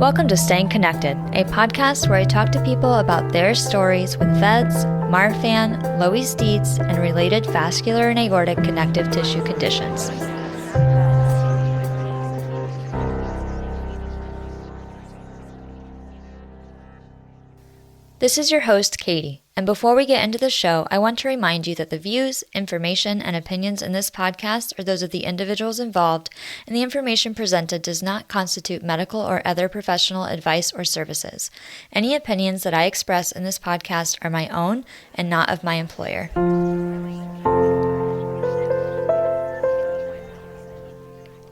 Welcome to Staying Connected, a podcast where I talk to people about their stories with VEDS, Marfan, Loeys-Dietz, and related vascular and aortic connective tissue conditions. This is your host, Katie, and before we get into the show, I want to remind you that the views, information, and opinions in this podcast are those of the individuals involved, and the information presented does not constitute medical or other professional advice or services. Any opinions that I express in this podcast are my own and not of my employer.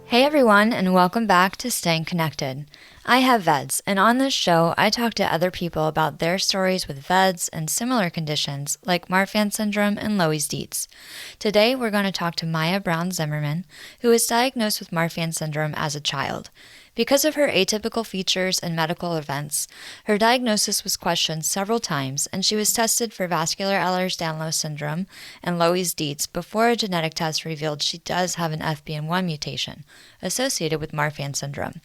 Hey everyone, and welcome back to Staying Connected. I have VEDS, and on this show, I talk to other people about their stories with VEDS and similar conditions like Marfan syndrome and Loeys-Dietz. Today, we're going to talk to Maya Brown-Zimmerman, who was diagnosed with Marfan syndrome as a child. Because of her atypical features and medical events, her diagnosis was questioned several times, and she was tested for Vascular Ehlers-Danlos Syndrome and Loeys-Dietz before a genetic test revealed she does have an FBN1 mutation associated with Marfan syndrome.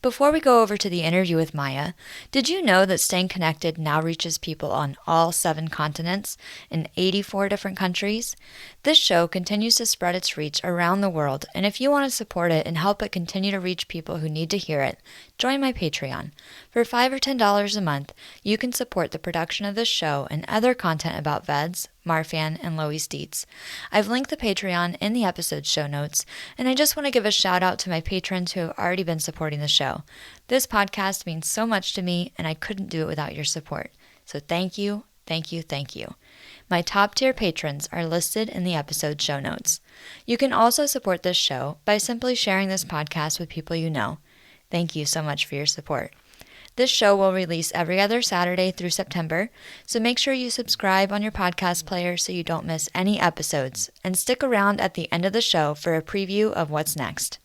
Before we go over to the interview with Maya, did you know that Staying Connected now reaches people on all 7 continents in 84 different countries? This show continues to spread its reach around the world, and if you want to support it and help it continue to reach people who need to hear it, join my Patreon. For $5 or $10 a month, you can support the production of this show and other content about VEDS, Marfan, and Loeys-Dietz. I've linked the Patreon in the episode show notes, and I just want to give a shout out to my patrons who have already been supporting the show. This podcast means so much to me, and I couldn't do it without your support. So thank you, thank you, thank you. My top tier patrons are listed in the episode show notes. You can also support this show by simply sharing this podcast with people you know. Thank you so much for your support. This show will release every other Saturday through September, so make sure you subscribe on your podcast player so you don't miss any episodes, and stick around at the end of the show for a preview of what's next.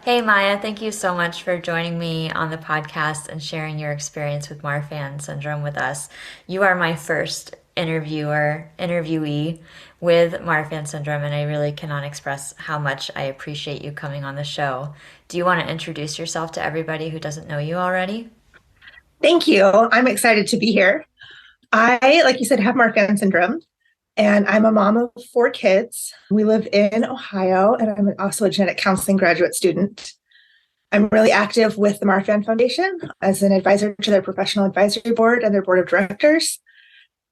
Hey Maya, thank you so much for joining me on the podcast and sharing your experience with Marfan syndrome with us. You are my first interviewee with Marfan syndrome, and I really cannot express how much I appreciate you coming on the show. Do you want to introduce yourself to everybody who doesn't know you already? Thank you. I'm excited to be here. I, like you said, have Marfan syndrome, and I'm a mom of 4 kids. We live in Ohio, and I'm also a genetic counseling graduate student. I'm really active with the Marfan Foundation as an advisor to their professional advisory board and their board of directors.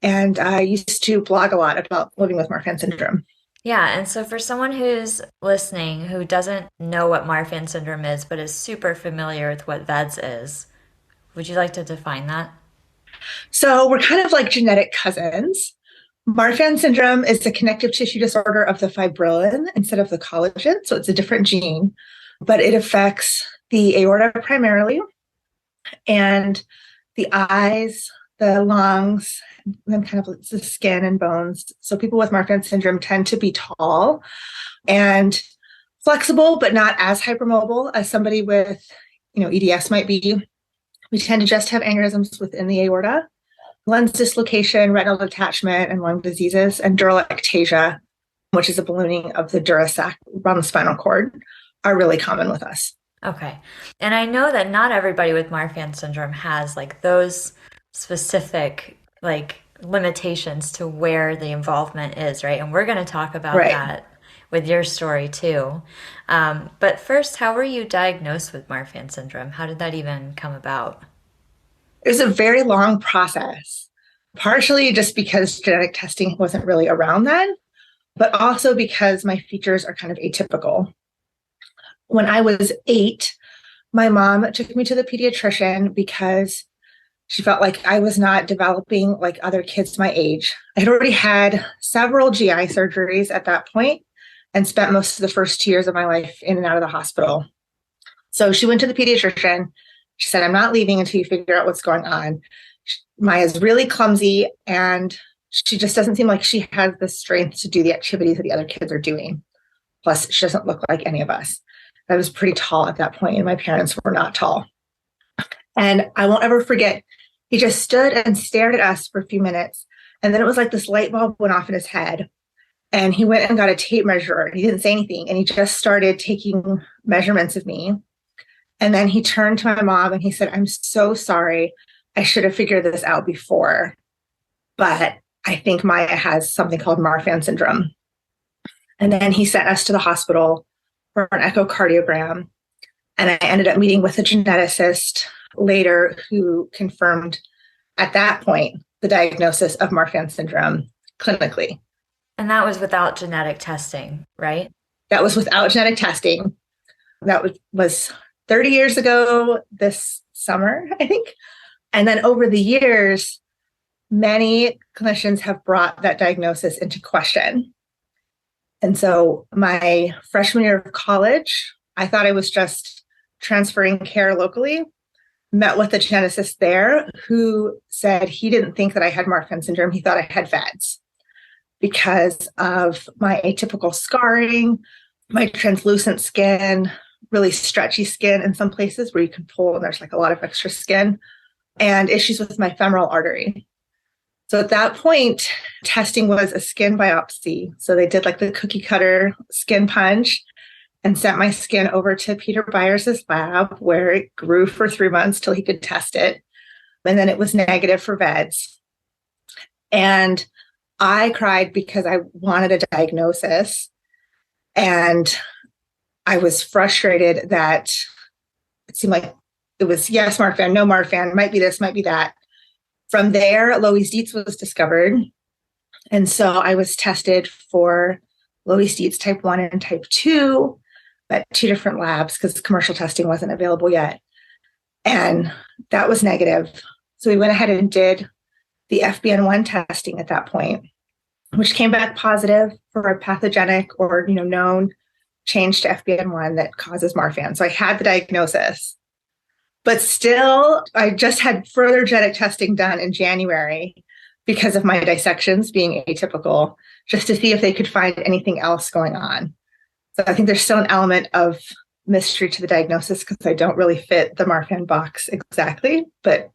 And I used to blog a lot about living with Marfan syndrome. Yeah, and so for someone who's listening who doesn't know what Marfan syndrome is, but is super familiar with what VEDS is, would you like to define that? So we're kind of like genetic cousins. Marfan syndrome is a connective tissue disorder of the fibrillin instead of the collagen, so it's a different gene, but it affects the aorta primarily, and the eyes, the lungs, and then kind of the skin and bones. So people with Marfan syndrome tend to be tall and flexible, but not as hypermobile as somebody with, EDS might be. We tend to just have aneurysms within the aorta, lens dislocation, retinal detachment, and lung diseases, and dural ectasia, which is a ballooning of the dura sac around the spinal cord, are really common with us. Okay. And I know that not everybody with Marfan syndrome has those specific limitations to where the involvement is, right? And we're going to talk about that with your story too. But first, how were you diagnosed with Marfan syndrome? How did that even come about? It was a very long process, partially just because genetic testing wasn't really around then, but also because my features are kind of atypical. When I was 8, my mom took me to the pediatrician because she felt like I was not developing like other kids my age. I had already had several GI surgeries at that point and spent most of the first 2 years of my life in and out of the hospital. So she went to the pediatrician. She said, I'm not leaving until you figure out what's going on. Maya's really clumsy, and she just doesn't seem like she has the strength to do the activities that the other kids are doing. Plus, she doesn't look like any of us. I was pretty tall at that point, and my parents were not tall. And I won't ever forget, he just stood and stared at us for a few minutes. And then it was like this light bulb went off in his head. And he went and got a tape measure. He didn't say anything. And he just started taking measurements of me. And then he turned to my mom and he said, "I'm so sorry. I should have figured this out before. But I think Maya has something called Marfan syndrome." And then he sent us to the hospital for an echocardiogram. And I ended up meeting with a geneticist later who confirmed at that point the diagnosis of Marfan syndrome clinically. And that was without genetic testing, right? That was without genetic testing. That was 30 years ago this summer, I think. And then over the years, many clinicians have brought that diagnosis into question. And so my freshman year of college, I thought I was just transferring care locally, met with the geneticist there who said he didn't think that I had Marfan syndrome. He thought I had VEDS because of my atypical scarring, my translucent skin, really stretchy skin in some places where you can pull and there's like a lot of extra skin, and issues with my femoral artery. So at that point, testing was a skin biopsy. So they did like the cookie cutter skin punch and sent my skin over to Peter Byers' lab where it grew for 3 months till he could test it. And then it was negative for VEDS. And I cried because I wanted a diagnosis. And I was frustrated that it seemed like it was yes, Marfan, no Marfan, might be this, might be that. From there, Loeys-Dietz was discovered. And so I was tested for Loeys-Dietz type 1 and type 2 at 2 different labs because commercial testing wasn't available yet. And that was negative. So we went ahead and did the FBN1 testing at that point, which came back positive for a pathogenic or known change to FBN1 that causes Marfan. So I had the diagnosis. But still, I just had further genetic testing done in January because of my dissections being atypical, just to see if they could find anything else going on. So I think there's still an element of mystery to the diagnosis because I don't really fit the Marfan box exactly, but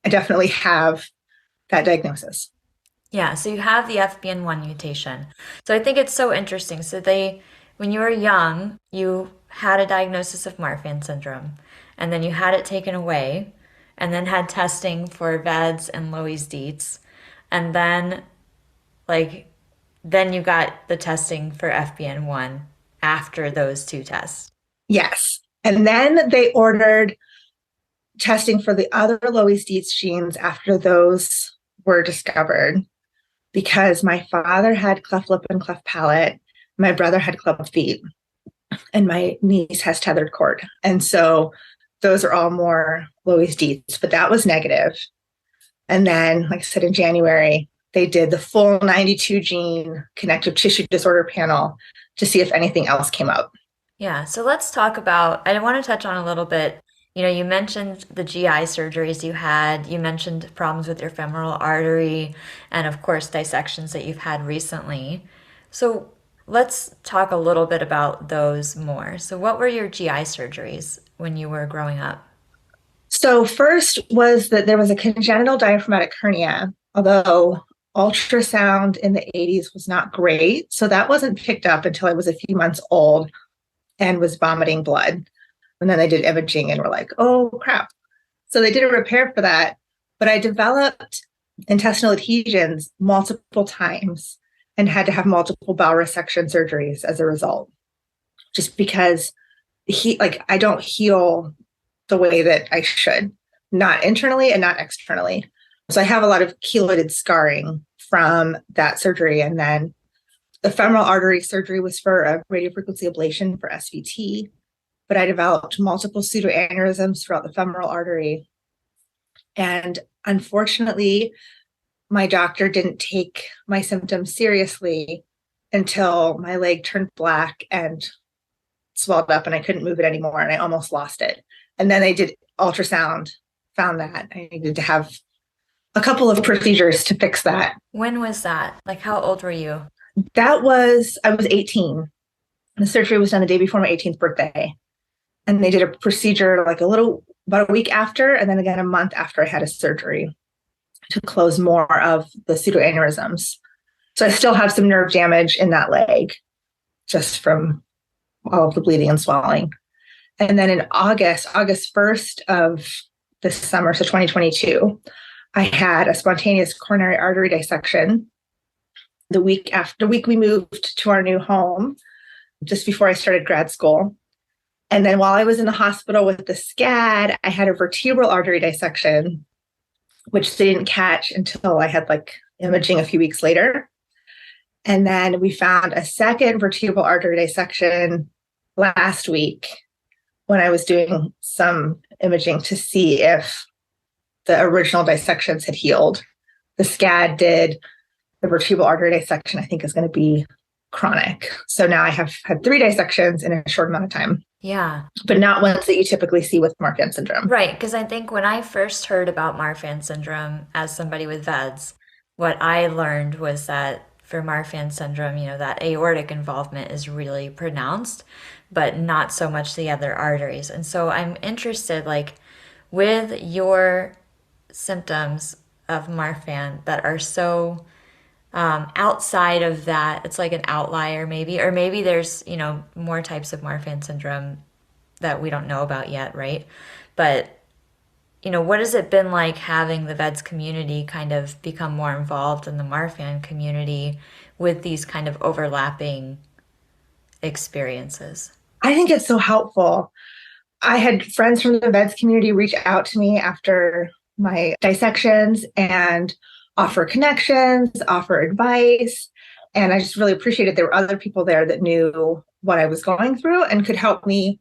I definitely have that diagnosis. Yeah, so you have the FBN1 mutation. So I think it's so interesting. So when you were young, you had a diagnosis of Marfan syndrome, and then you had it taken away, and then had testing for VEDS and Loeys-Dietz, and then you got the testing for FBN1 after those 2 tests. Yes. And then they ordered testing for the other Loeys-Dietz genes after those were discovered because my father had cleft lip and cleft palate, my brother had clubbed feet, and my niece has tethered cord. And so those are all more Loeys-Dietz, but that was negative. And then, like I said, in January, they did the full 92 gene connective tissue disorder panel to see if anything else came up. Yeah, so let's talk about, I want to touch on a little bit, you mentioned the GI surgeries you had, you mentioned problems with your femoral artery, and of course, dissections that you've had recently. So let's talk a little bit about those more. So what were your GI surgeries when you were growing up? So first was that there was a congenital diaphragmatic hernia, although ultrasound in the 80s was not great. So that wasn't picked up until I was a few months old and was vomiting blood. And then they did imaging and were like, oh, crap. So they did a repair for that. But I developed intestinal adhesions multiple times and had to have multiple bowel resection surgeries as a result, just because I don't heal the way that I should, not internally and not externally. So I have a lot of keloided scarring from that surgery. And then the femoral artery surgery was for a radiofrequency ablation for SVT, but I developed multiple pseudoaneurysms throughout the femoral artery. And unfortunately, my doctor didn't take my symptoms seriously until my leg turned black and swelled up and I couldn't move it anymore and I almost lost it. And then they did ultrasound, found that I needed to have a couple of procedures to fix that. When was that? How old were you? I was 18. The surgery was done the day before my 18th birthday. And they did a procedure about a week after, and then again a month after I had a surgery to close more of the pseudoaneurysms So I still have some nerve damage in that leg just from all of the bleeding and swelling. And then in August 1st of this summer, so 2022, I had a spontaneous coronary artery dissection the week we moved to our new home, just before I started grad school. And then while I was in the hospital with the SCAD, I had a vertebral artery dissection, which they didn't catch until I had imaging a few weeks later. And then we found a second vertebral artery dissection last week when I was doing some imaging to see if the original dissections had healed. The SCAD did. The vertebral artery dissection, I think, is going to be chronic. So now I have had 3 dissections in a short amount of time. Yeah. But not ones that you typically see with Marfan syndrome. Right. Because I think when I first heard about Marfan syndrome as somebody with VEDS, what I learned was that for Marfan syndrome, that aortic involvement is really pronounced, but not so much the other arteries. And so I'm interested, with your symptoms of Marfan that are so outside of that, it's like an outlier maybe, or maybe there's, more types of Marfan syndrome that we don't know about yet, right? But, what has it been like having the VEDS community kind of become more involved in the Marfan community with these kind of overlapping experiences? I think it's so helpful. I had friends from the VEDS community reach out to me after my dissections and offer connections, offer advice. And I just really appreciated there were other people there that knew what I was going through and could help me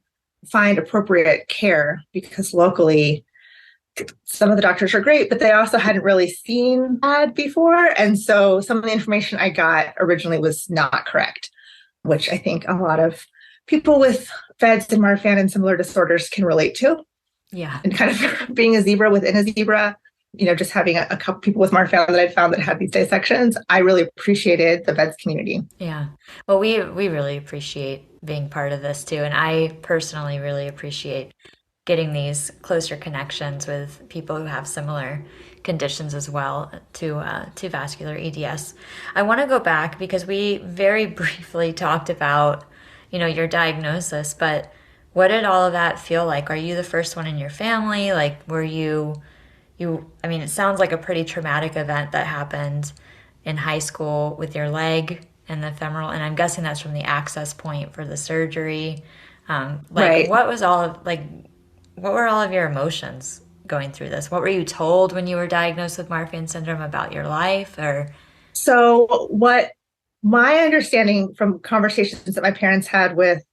find appropriate care, because locally, some of the doctors are great, but they also hadn't really seen that before. And so some of the information I got originally was not correct, which I think a lot of people with VEDS and Marfan and similar disorders can relate to. Yeah. And kind of being a zebra within a zebra, just having a couple people with Marfan that I found that had these dissections, I really appreciated the VEDS community. Yeah. Well, we really appreciate being part of this too. And I personally really appreciate getting these closer connections with people who have similar conditions as well to vascular EDS. I want to go back because we very briefly talked about, your diagnosis, but what did all of that feel like? Are you the first one in your family? Were you, it sounds like a pretty traumatic event that happened in high school with your leg and the femoral, and I'm guessing that's from the access point for the surgery. Right. What were all of your emotions going through this? What were you told when you were diagnosed with Marfan syndrome about your life? So what my understanding from conversations that my parents had with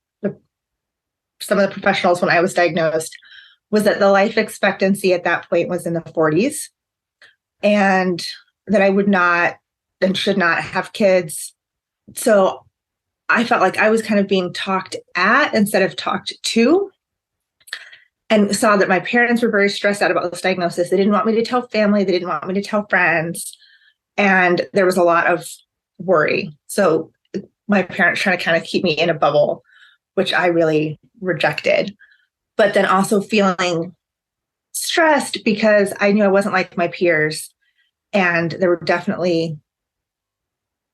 some of the professionals when I was diagnosed was that the life expectancy at that point was in the 40s, and that I would not and should not have kids. So I felt like I was kind of being talked at instead of talked to, and saw that my parents were very stressed out about this diagnosis. They didn't want me to tell family. They didn't want me to tell friends. And there was a lot of worry. So my parents trying to kind of keep me in a bubble, which I really rejected. But then also feeling stressed because I knew I wasn't like my peers. And there were definitely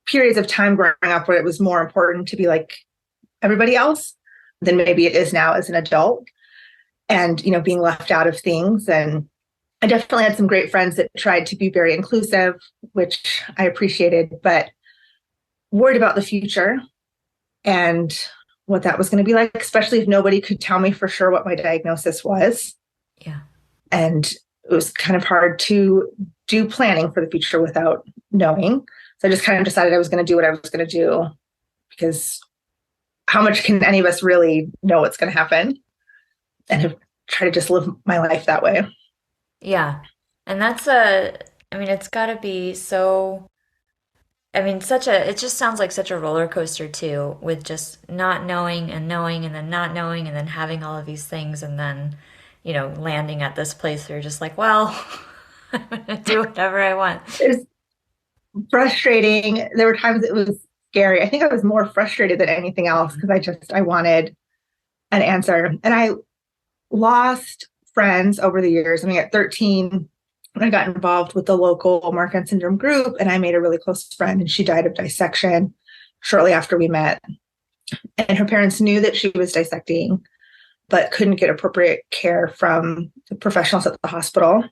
periods of time growing up where it was more important to be like everybody else than maybe it is now as an adult. And, being left out of things. And I definitely had some great friends that tried to be very inclusive, which I appreciated, but worried about the future and what that was going to be like, especially if nobody could tell me for sure what my diagnosis was. Yeah. And it was kind of hard to do planning for the future without knowing. So I just kind of decided I was going to do what I was going to do, because how much can any of us really know what's going to happen? And have tried to just live my life that way. Yeah. And that's it's got to be so, it just sounds like such a roller coaster too, with just not knowing and knowing and then not knowing and then having all of these things and then, landing at this place where you're just like, well, I'm going to do whatever I want. It's frustrating. There were times it was scary. I think I was more frustrated than anything else because I wanted an answer. And I lost friends over the years. At 13, I got involved with the local Marfan syndrome group, and I made a really close friend, and she died of dissection shortly after we met. And her parents knew that she was dissecting, but couldn't get appropriate care from the professionals at the hospital.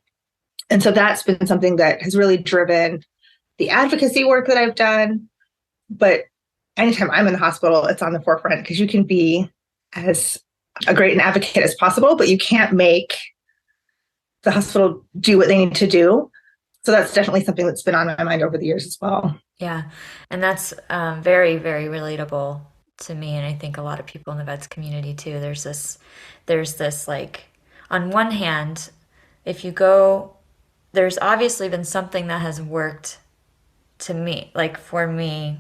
And so that's been something that has really driven the advocacy work that I've done. But anytime I'm in the hospital, it's on the forefront, because you can be as a great an advocate as possible, but you can't make the hospital do what they need to do. So that's definitely something that's been on my mind over the years as well. Yeah. And that's very, very relatable to me. And I think a lot of people in the VEDS community too. There's this like, on one hand, if you go, there's obviously been something that has worked to me, like for me,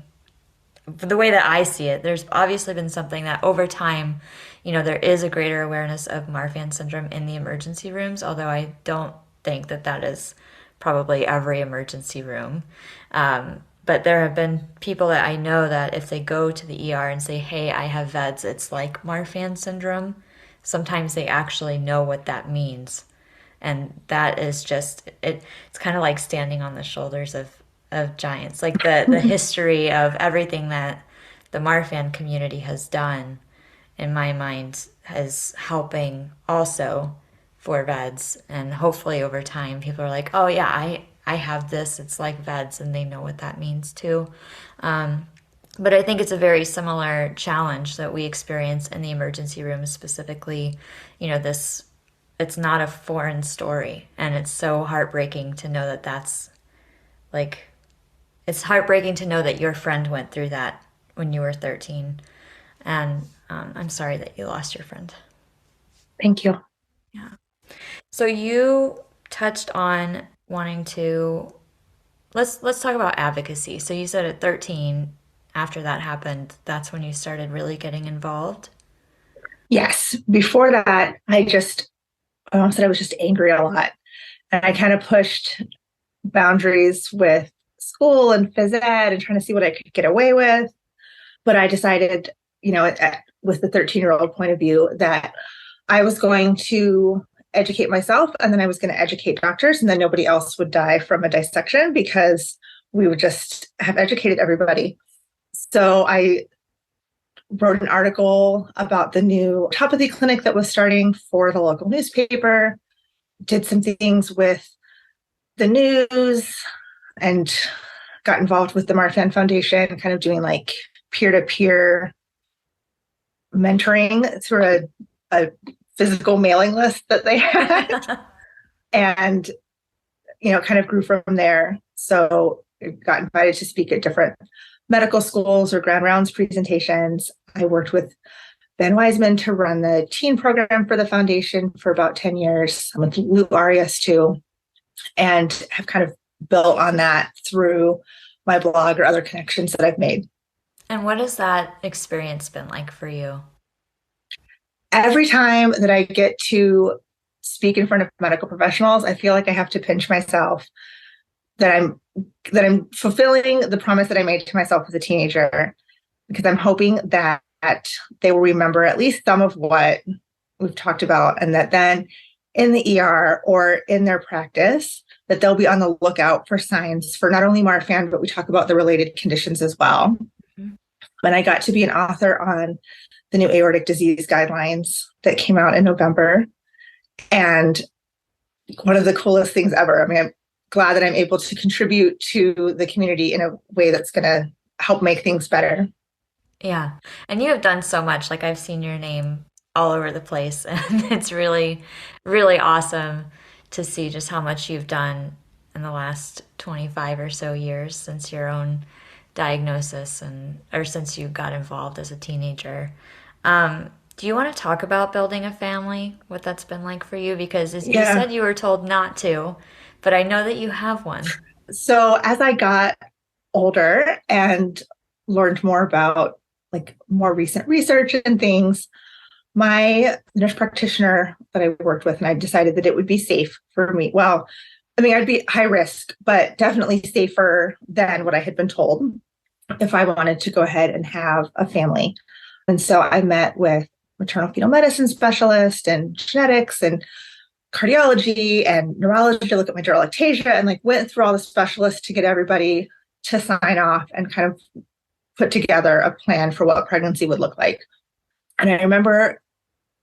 the way that I see it, there's obviously been something that over time, there is a greater awareness of Marfan syndrome in the emergency rooms, although I don't think that is probably every emergency room. But there have been people that I know that if they go to the ER and say, hey, I have VEDS, it's like Marfan syndrome, sometimes they actually know what that means. And that is just, it's kind of like standing on the shoulders of giants, like the history of everything that the Marfan community has done, in my mind, is helping also for VEDS. And hopefully over time, people are like, oh yeah, I have this, it's like VEDS, and they know what that means too. But I think it's a very similar challenge that we experience in the emergency room, specifically, it's not a foreign story. And it's so heartbreaking to know that that's like, it's heartbreaking to know that your friend went through that when you were 13. And I'm sorry that you lost your friend. Thank you. Yeah. So you touched on wanting to, let's talk about advocacy. So you said at 13, after that happened, that's when you started really getting involved? Yes. Before that, I said I was just angry a lot. And I kind of pushed boundaries with school and phys ed and trying to see what I could get away with. But I decided, with the 13-year-old point of view, that I was going to educate myself, and then I was going to educate doctors, and then nobody else would die from a dissection because we would just have educated everybody. So I wrote an article about the new autopathy clinic that was starting for the local newspaper, did some things with the news, and got involved with the Marfan Foundation, kind of doing like peer-to-peer mentoring through a physical mailing list that they had. And, kind of grew from there. So I got invited to speak at different medical schools or grand rounds presentations. I worked with Ben Wiseman to run the teen program for the foundation for about 10 years. I'm with Lou Arias too, and have kind of built on that through my blog or other connections that I've made. And what has that experience been like for you? Every time that I get to speak in front of medical professionals, I feel like I have to pinch myself that I'm fulfilling the promise that I made to myself as a teenager, because I'm hoping that they will remember at least some of what we've talked about, and that then in the ER or in their practice, that they'll be on the lookout for signs for not only Marfan, but we talk about the related conditions as well. Mm-hmm. And I got to be an author on the new aortic disease guidelines that came out in November. And one of the coolest things ever. I mean, I'm glad that I'm able to contribute to the community in a way that's going to help make things better. Yeah. And you have done so much. Like, I've seen your name all over the place, and it's really, really awesome to see just how much you've done in the last 25 or so years since your own diagnosis, or since you got involved as a teenager. Do you want to talk about building a family, what that's been like for you? Because you said you were told not to, but I know that you have one. So as I got older and learned more about like more recent research and things, my nurse practitioner that I worked with, and I decided that it would be safe for me. Well, I mean, I'd be high risk, but definitely safer than what I had been told if I wanted to go ahead and have a family. And so I met with maternal fetal medicine specialist and genetics, and cardiology and neurology to look at my dural ectasia, and like went through all the specialists to get everybody to sign off and kind of put together a plan for what pregnancy would look like. And I remember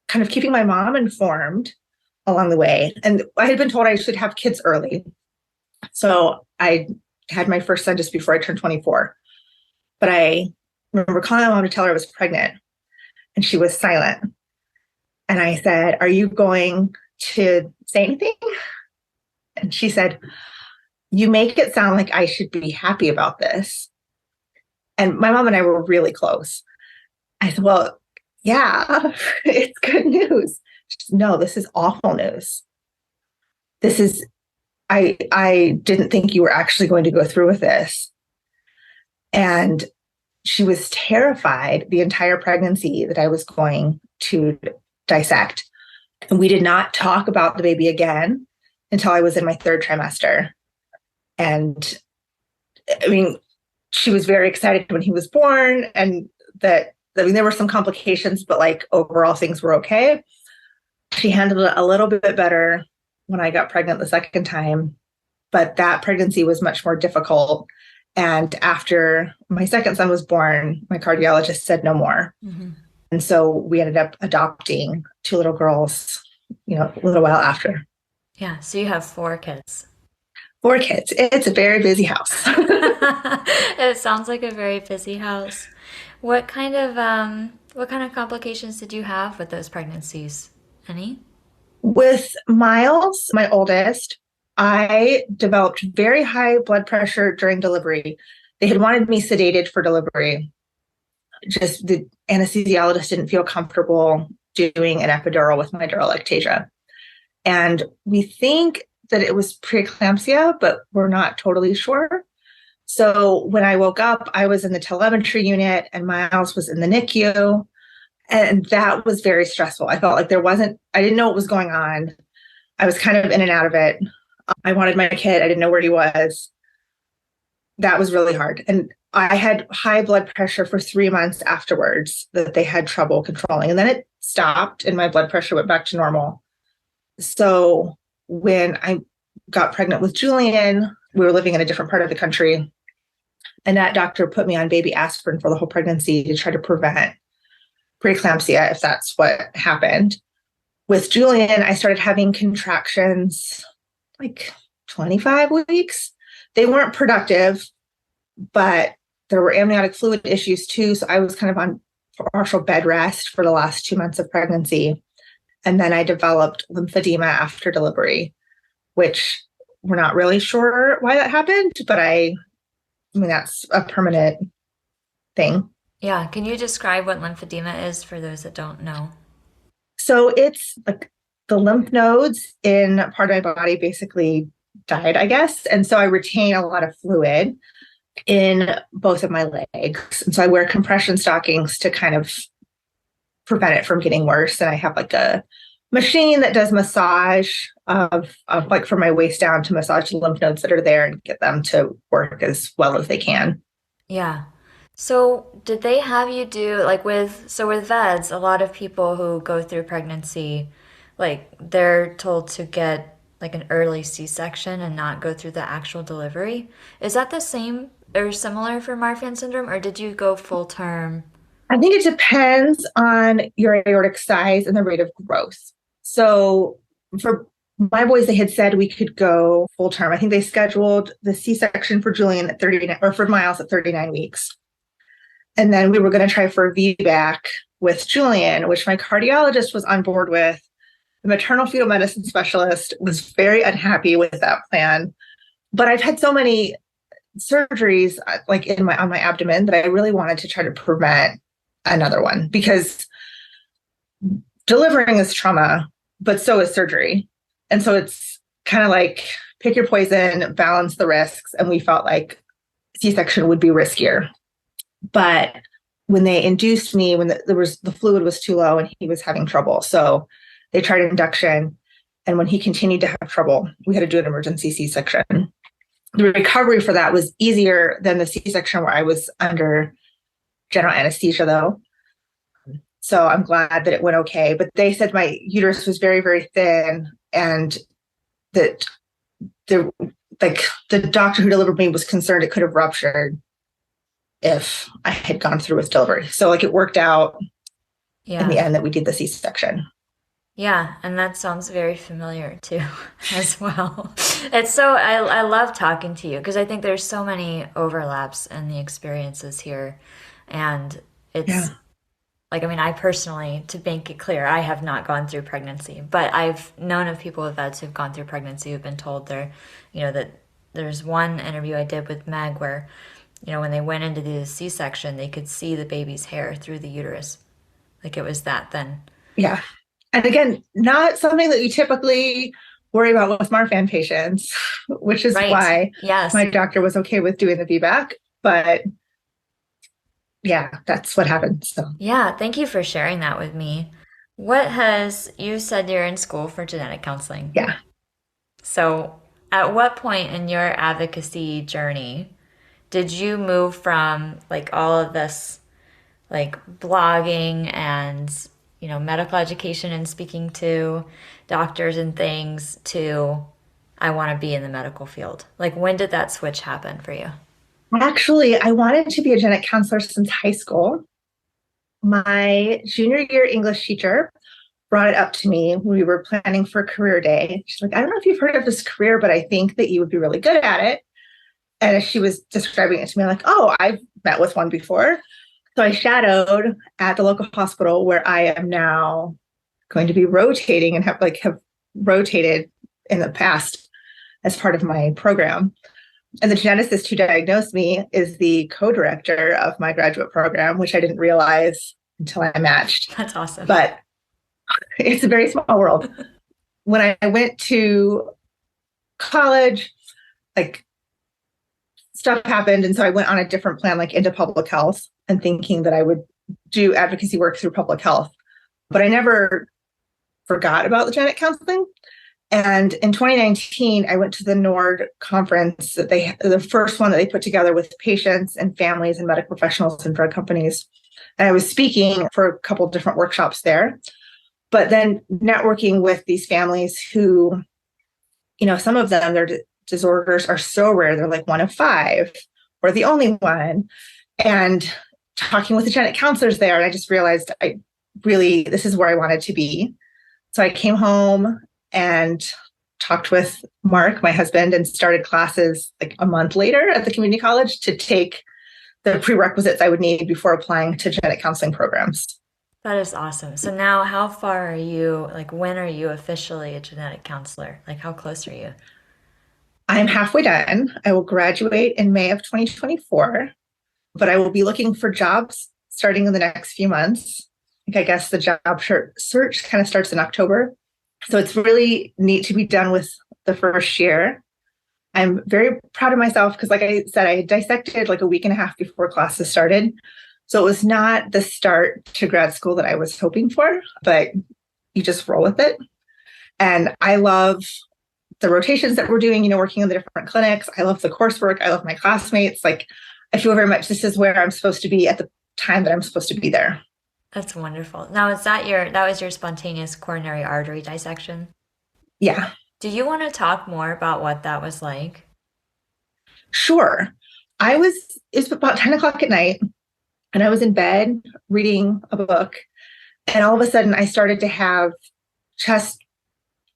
kind of keeping my mom informed along the way. And I had been told I should have kids early. So I had my first son just before I turned 24. But I remember calling my mom to tell her I was pregnant, and she was silent. And I said, "Are you going to say anything?" And she said, "You make it sound like I should be happy about this." And my mom and I were really close. I said, "Well, yeah, it's good news." She said, "No, this is awful news. This is, I didn't think you were actually going to go through with this." And she was terrified the entire pregnancy that I was going to dissect. And we did not talk about the baby again until I was in my third trimester. And I mean, she was very excited when he was born, and that, I mean, there were some complications, but like overall things were okay. She handled it a little bit better when I got pregnant the second time, but that pregnancy was much more difficult. And after my second son was born, my cardiologist said no more. Mm-hmm. And so we ended up adopting 2 little girls, a little while after. Yeah. So you have 4 kids. 4 kids. It's a very busy house. It sounds like a very busy house. What kind of complications did you have with those pregnancies? Any? With Miles, my oldest, I developed very high blood pressure during delivery. They had wanted me sedated for delivery. Just the anesthesiologist didn't feel comfortable doing an epidural with my dural ectasia. And we think that it was preeclampsia, but we're not totally sure. So when I woke up, I was in the telemetry unit and Miles was in the NICU. And that was very stressful. I felt like I didn't know what was going on. I was kind of in and out of it. I wanted my kid. I didn't know where he was. That was really hard. And I had high blood pressure for 3 months afterwards that they had trouble controlling. And then it stopped and my blood pressure went back to normal. So when I got pregnant with Julian, we were living in a different part of the country. And that doctor put me on baby aspirin for the whole pregnancy to try to prevent preeclampsia, if that's what happened. With Julian, I started having contractions like 25 weeks. They weren't productive, but there were amniotic fluid issues too. So I was kind of on partial bed rest for the last 2 months of pregnancy. And then I developed lymphedema after delivery, which we're not really sure why that happened, but I mean, that's a permanent thing. Yeah. Can you describe what lymphedema is for those that don't know? So it's like the lymph nodes in part of my body basically died, I guess. And so I retain a lot of fluid in both of my legs. And so I wear compression stockings to kind of prevent it from getting worse. And I have like a machine that does massage of like from my waist down to massage the lymph nodes that are there and get them to work as well as they can. Yeah. So did they have you do with VEDS, a lot of people who go through pregnancy, like they're told to get like an early C-section and not go through the actual delivery. Is that the same or similar for Marfan syndrome, or did you go full term? I think it depends on your aortic size and the rate of growth. So for my boys, they had said we could go full term. I think they scheduled the C-section for Julian at 39, or for Miles at 39 weeks. And then we were going to try for a VBAC with Julian, which my cardiologist was on board with. The maternal fetal medicine specialist was very unhappy with that plan. But I've had so many surgeries like on my abdomen that I really wanted to try to prevent another one, because delivering is trauma, but so is surgery. And so it's kind of like pick your poison, balance the risks. And we felt like C-section would be riskier. But when they induced me, when the fluid was too low and he was having trouble, so they tried induction. And when he continued to have trouble, we had to do an emergency C-section. The recovery for that was easier than the C-section where I was under general anesthesia, though. So I'm glad that it went okay. But they said my uterus was very, very thin, and that the doctor who delivered me was concerned it could have ruptured if I had gone through with delivery. So it worked out in the end that we did the C-section. Yeah, and that sounds very familiar too, as well. It's so, I love talking to you because I think there's so many overlaps in the experiences here. And it's like, I mean, I personally, to make it clear, I have not gone through pregnancy, but I've known of people with VEDS who've gone through pregnancy who've been told that there's one interview I did with Meg where, when they went into the C-section, they could see the baby's hair through the uterus. Like it was that thin. Yeah. And again, not something that you typically worry about with Marfan patients, which is why my doctor was okay with doing the VBAC. But yeah, that's what happened. So yeah, thank you for sharing that with me. You said you're in school for genetic counseling. Yeah. So at what point in your advocacy journey did you move from all of this blogging and medical education and speaking to doctors and things to I want to be in the medical field? When did that switch happen for you? Actually, I wanted to be a genetic counselor since high school. My junior year English teacher brought it up to me when we were planning for career day. She's like, I don't know if you've heard of this career, but I think that you would be really good at it. And as she was describing it to me, I'm like, oh, I've met with one before. So I shadowed at the local hospital where I am now going to be rotating and have rotated in the past as part of my program. And the geneticist who diagnosed me is the co-director of my graduate program, which I didn't realize until I matched. That's awesome. But it's a very small world. When I went to college, stuff happened. And so I went on a different plan, into public health, and thinking that I would do advocacy work through public health. But I never forgot about the genetic counseling. And in 2019, I went to the NORD conference the first one that they put together with patients and families and medical professionals and drug companies. And I was speaking for a couple of different workshops there, but then networking with these families who, some of them, their disorders are so rare. They're one of 5 or the only one. And talking with the genetic counselors there, and I just realized this is where I wanted to be. So I came home and talked with Mark, my husband, and started classes a month later at the community college to take the prerequisites I would need before applying to genetic counseling programs. That is awesome. So now how far are you, when are you officially a genetic counselor? How close are you? I'm halfway done. I will graduate in May of 2024, but I will be looking for jobs starting in the next few months. I guess the job search kind of starts in October. So it's really neat to be done with the first year. I'm very proud of myself because, like I said, I dissected a week and a half before classes started. So it was not the start to grad school that I was hoping for, but you just roll with it. And I love the rotations that we're doing, working in the different clinics. I love the coursework. I love my classmates. I feel very much this is where I'm supposed to be at the time that I'm supposed to be there. That's wonderful. Now, that was your spontaneous coronary artery dissection? Yeah. Do you want to talk more about what that was like? Sure. It was about 10 o'clock at night, and I was in bed reading a book, and all of a sudden I started to have chest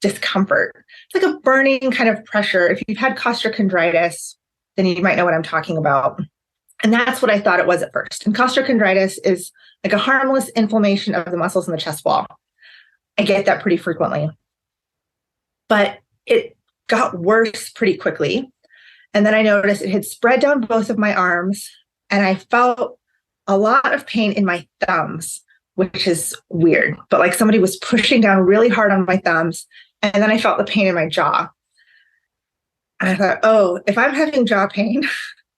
discomfort. It's a burning kind of pressure. If you've had costochondritis, then you might know what I'm talking about. And that's what I thought it was at first. And costochondritis is a harmless inflammation of the muscles in the chest wall. I get that pretty frequently. But it got worse pretty quickly. And then I noticed it had spread down both of my arms, and I felt a lot of pain in my thumbs, which is weird. But somebody was pushing down really hard on my thumbs. And then I felt the pain in my jaw. And I thought, oh, if I'm having jaw pain,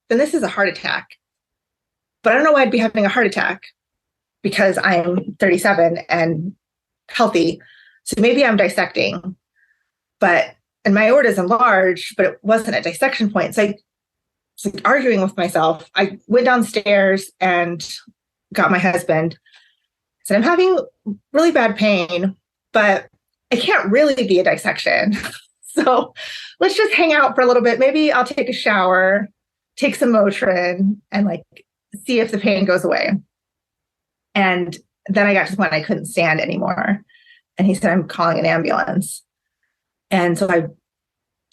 then this is a heart attack. But I don't know why I'd be having a heart attack because I'm 37 and healthy. So maybe I'm dissecting, and my aorta is enlarged, but it wasn't at dissection point. So I was arguing with myself. I went downstairs and got my husband, said, I'm having really bad pain, but it can't really be a dissection. So let's just hang out for a little bit. Maybe I'll take a shower, take some Motrin, and like see if the pain goes away. And then I got to the point I couldn't stand anymore. And he said, I'm calling an ambulance. And so I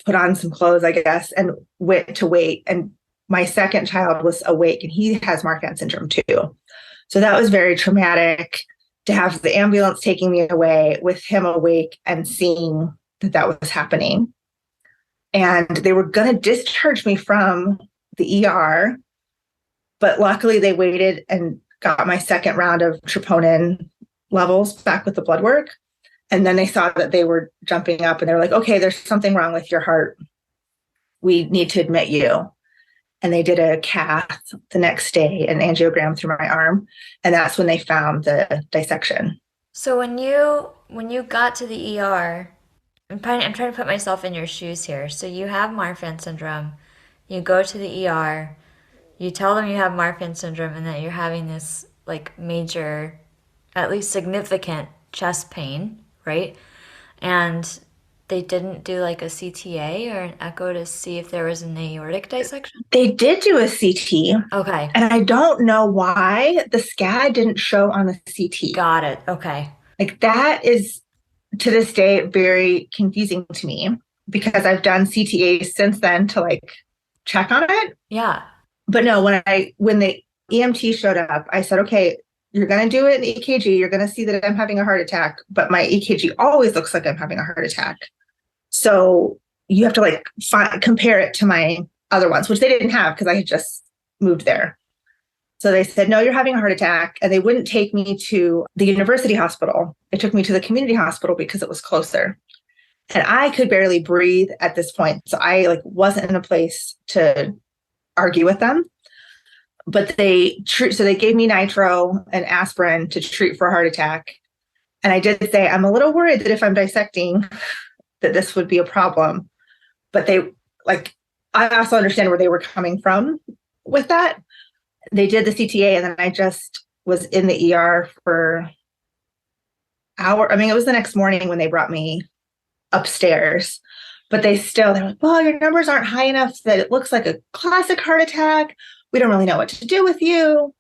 put on some clothes, I guess, and went to wait. And my second child was awake, and he has Marfan syndrome too. So that was very traumatic to have the ambulance taking me away with him awake and seeing that that was happening. And they were going to discharge me from the ER, but luckily they waited and got my second round of troponin levels back with the blood work. And then they saw that they were jumping up and they were like, okay, there's something wrong with your heart. We need to admit you. And they did a cath the next day, an angiogram through my arm. And that's when they found the dissection. So when you got to the ER, I'm trying to put myself in your shoes here. So you have Marfan syndrome, you go to the ER, you tell them you have Marfan syndrome and that you're having this like major, at least significant chest pain, right? And they didn't do like a CTA or an echo to see if there was an aortic dissection? They did do a CT. Okay. And I don't know why the SCAD didn't show on the CT. Got it. Okay. Like that is, to this day, very confusing to me because I've done CTAs since then to like check on it. Yeah. But no, when the EMT showed up, I said, okay, you're going to do it in EKG. You're going to see that I'm having a heart attack, but my EKG always looks like I'm having a heart attack. So you have to like compare it to my other ones, which they didn't have because I had just moved there. So they said, no, you're having a heart attack. And they wouldn't take me to the university hospital. They took me to the community hospital because it was closer. And I could barely breathe at this point. So I like wasn't in a place to argue with them. But they gave me nitro and aspirin to treat for a heart attack. And I did say, I'm a little worried that if I'm dissecting, that this would be a problem. But I also understand where they were coming from with that. They did the CTA, and then I just was in the ER for hour. I mean, it was the next morning when they brought me upstairs, but they're like, well, your numbers aren't high enough that it looks like a classic heart attack. We don't really know what to do with you.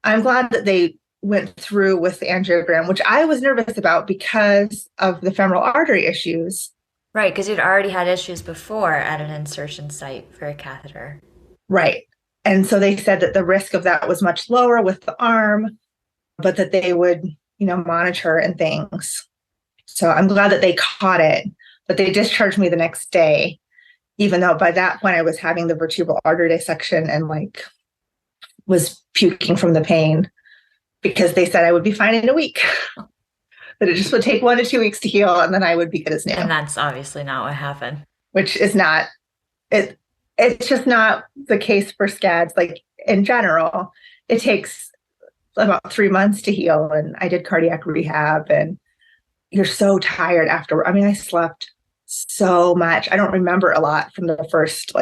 I'm glad that they went through with the angiogram, which I was nervous about because of the femoral artery issues. Right, because you'd already had issues before at an insertion site for a catheter. Right. And so they said that the risk of that was much lower with the arm, but that they would, monitor and things. So I'm glad that they caught it, but they discharged me the next day, even though by that point I was having the vertebral artery dissection and was puking from the pain because they said I would be fine in a week. That it just would take 1 to 2 weeks to heal and then I would be good as new. And that's obviously not what happened. Which is not, it's just not the case for SCADs. Like in general, it takes about 3 months to heal. And I did cardiac rehab and you're so tired after. I mean, I slept so much. I don't remember a lot from the first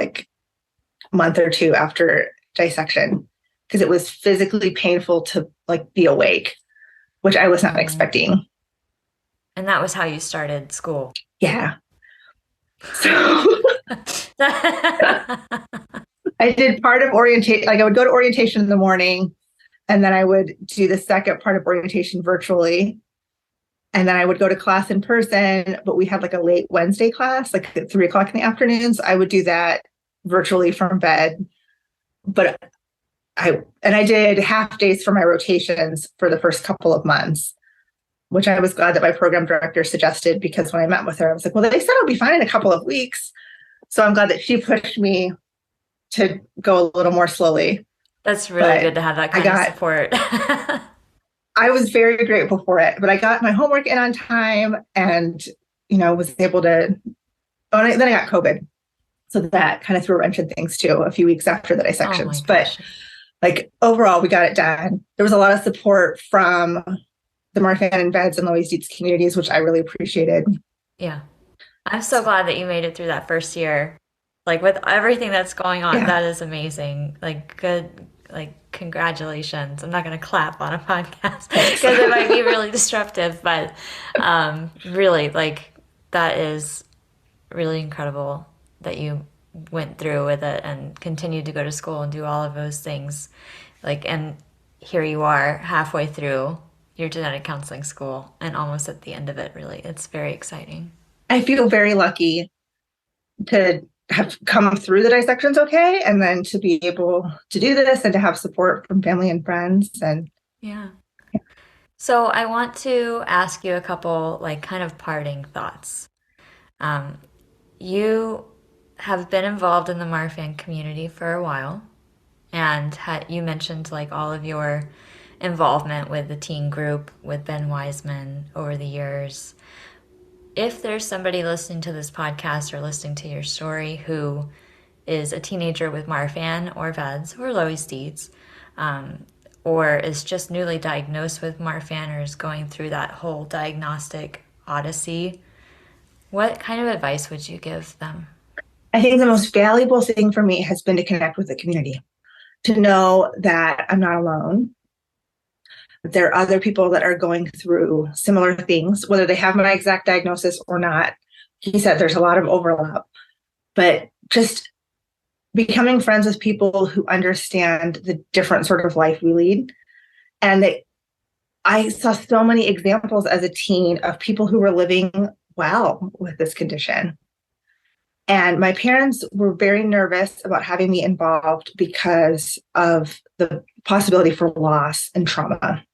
month or two after dissection because it was physically painful to be awake, which I was not expecting. And that was how you started school. Yeah. So I did part of orientation. I would go to orientation in the morning and then I would do the second part of orientation virtually. And then I would go to class in person, but we had a late Wednesday class, at 3:00 in the afternoons. I would do that virtually from bed. But I did half days for my rotations for the first couple of months, which I was glad that my program director suggested because when I met with her, I was like, well, they said I'll be fine in a couple of weeks. So I'm glad that she pushed me to go a little more slowly. That's really good to have that kind of support. I was very grateful for it, but I got my homework in on time and, was able to, then I got COVID. So that kind of threw a wrench in things too, a few weeks after the dissections. But overall, we got it done. There was a lot of support from the Marfan and VEDS and Loeys-Dietz communities, which I really appreciated. Yeah. I'm so glad that you made it through that first year. With everything that's going on, That is amazing. Good like, congratulations. I'm not going to clap on a podcast because it might be really disruptive, but really, like, that is really incredible that you went through with it and continued to go to school and do all of those things. Like, and here you are halfway through your genetic counseling school and almost at the end of it, really. It's very exciting. I feel very lucky to have come through the dissections okay, and then to be able to do this and to have support from family and friends. And yeah. So I want to ask you a couple, like, kind of parting thoughts. You have been involved in the Marfan community for a while, and you mentioned, like, all of your involvement with the teen group with Ben Wiseman over the years. If there's somebody listening to this podcast or listening to your story who is a teenager with Marfan or VEDS or Loeys-Dietz, or is just newly diagnosed with Marfan or is going through that whole diagnostic odyssey, what kind of advice would you give them? I think the most valuable thing for me has been to connect with the community, to know that I'm not alone. There are other people that are going through similar things, whether they have my exact diagnosis or not. He said there's a lot of overlap, but just becoming friends with people who understand the different sort of life we lead. And I saw so many examples as a teen of people who were living well with this condition. And my parents were very nervous about having me involved because of the possibility for loss and trauma.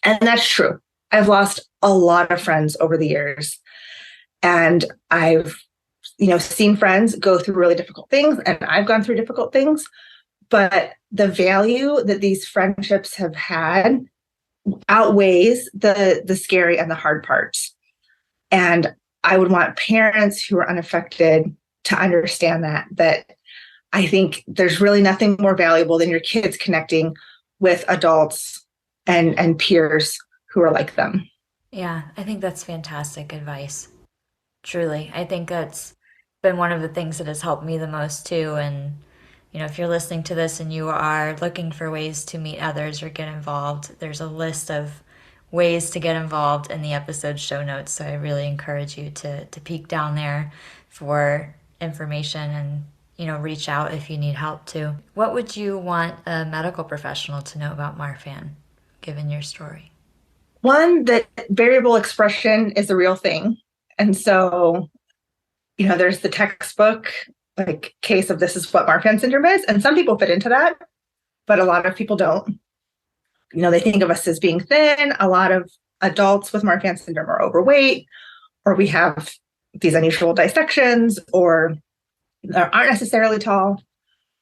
And that's true. I've lost a lot of friends over the years. And I've, seen friends go through really difficult things, and I've gone through difficult things. But the value that these friendships have had outweighs the scary and the hard parts. And I would want parents who are unaffected to understand that I think there's really nothing more valuable than your kids connecting with adults and peers who are like them. Yeah, I think that's fantastic advice. Truly. I think that's been one of the things that has helped me the most too. And, if you're listening to this and you are looking for ways to meet others or get involved, there's a list of ways to get involved in the episode show notes. So I really encourage you to peek down there for information and, reach out if you need help too. What would you want a medical professional to know about Marfan, given your story? One, that variable expression is a real thing. And so, there's the textbook, like, case of this is what Marfan syndrome is. And some people fit into that, but a lot of people don't. They think of us as being thin. A lot of adults with Marfan syndrome are overweight, or we have these unusual dissections, or aren't necessarily tall.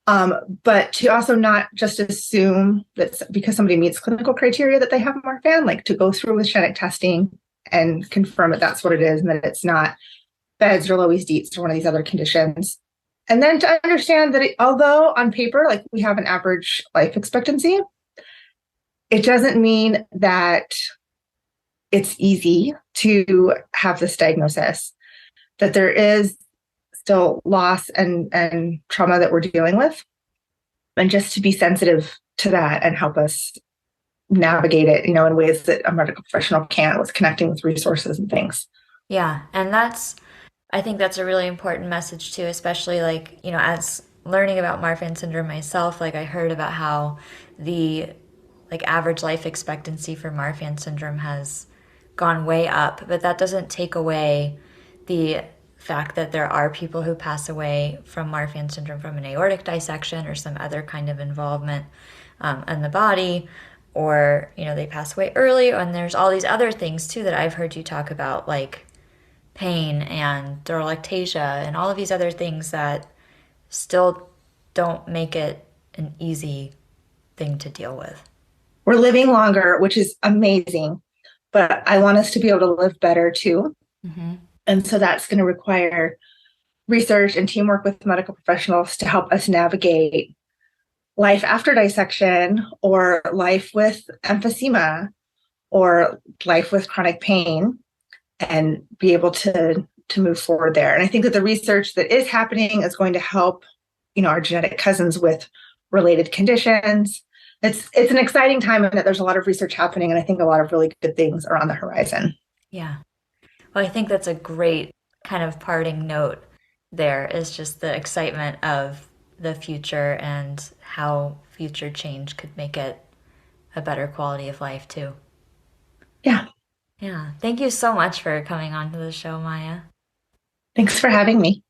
But to also not just assume that because somebody meets clinical criteria that they have Marfan, like, to go through with genetic testing and confirm that that's what it is and that it's not VEDS or Loeys-Dietz or one of these other conditions. And then to understand that although on paper, like, we have an average life expectancy, it doesn't mean that it's easy to have this diagnosis, that there is still loss and trauma that we're dealing with, and just to be sensitive to that and help us navigate it, in ways that a medical professional can't, with connecting with resources and things. Yeah. And I think that's a really important message too, especially, like, as learning about Marfan syndrome myself, like, I heard about how the, like, average life expectancy for Marfan syndrome has gone way up, but that doesn't take away the fact that there are people who pass away from Marfan syndrome from an aortic dissection or some other kind of involvement in the body, or, they pass away early. And there's all these other things too that I've heard you talk about, like pain and derolactasia and all of these other things that still don't make it an easy thing to deal with. We're living longer, which is amazing, but I want us to be able to live better too. Mm-hmm. And so that's going to require research and teamwork with medical professionals to help us navigate life after dissection, or life with emphysema, or life with chronic pain, and be able to move forward there. And I think that the research that is happening is going to help, our genetic cousins with related conditions. it's an exciting time in that there's a lot of research happening, and I think a lot of really good things are on the horizon. Yeah. Well, I think that's a great kind of parting note there, is just the excitement of the future and how future change could make it a better quality of life too. Yeah. Yeah. Thank you so much for coming on to the show, Maya. Thanks for having me.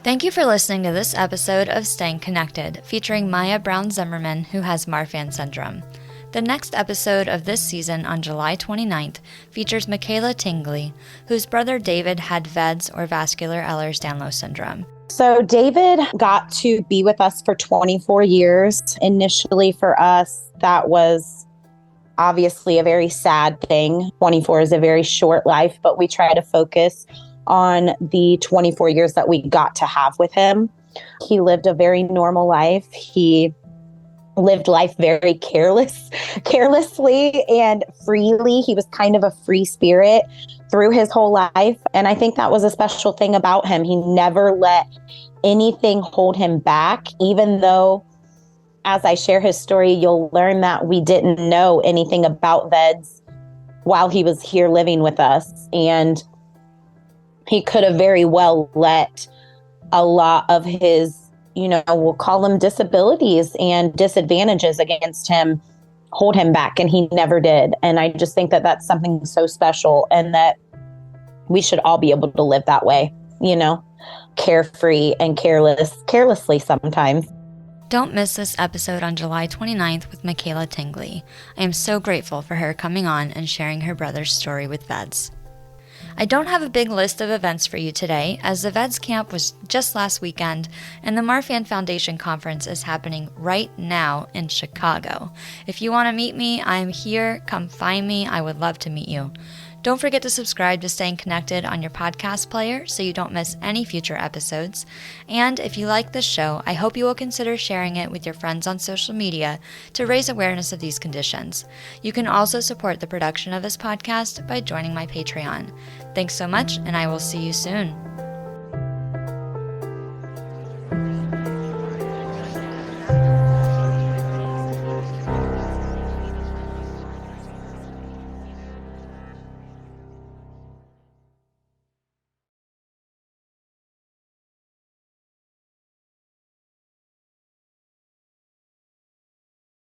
Thank you for listening to this episode of Staying Connected, featuring Maya Brown-Zimmerman, who has Marfan syndrome. The next episode of this season on July 29th features Michaela Tingley, whose brother David had VEDS, or Vascular Ehlers-Danlos Syndrome. So David got to be with us for 24 years. Initially for us, that was obviously a very sad thing. 24 is a very short life, but we try to focus on the 24 years that we got to have with him. He lived a very normal life. He lived life very carelessly and freely. He was kind of a free spirit through his whole life. And I think that was a special thing about him. He never let anything hold him back, even though as I share his story, you'll learn that we didn't know anything about VEDS while he was here living with us. And he could have very well let a lot of his, we'll call them disabilities and disadvantages against him, hold him back. And he never did. And I just think that that's something so special, and that we should all be able to live that way, carefree and carelessly sometimes. Don't miss this episode on July 29th with Michaela Tingley. I am so grateful for her coming on and sharing her brother's story with VEDS. I don't have a big list of events for you today, as the VEDS camp was just last weekend, and the Marfan Foundation Conference is happening right now in Chicago. If you want to meet me, I'm here. Come find me. I would love to meet you. Don't forget to subscribe to Staying Connected on your podcast player so you don't miss any future episodes. And if you like this show, I hope you will consider sharing it with your friends on social media to raise awareness of these conditions. You can also support the production of this podcast by joining my Patreon. Thanks so much, and I will see you soon.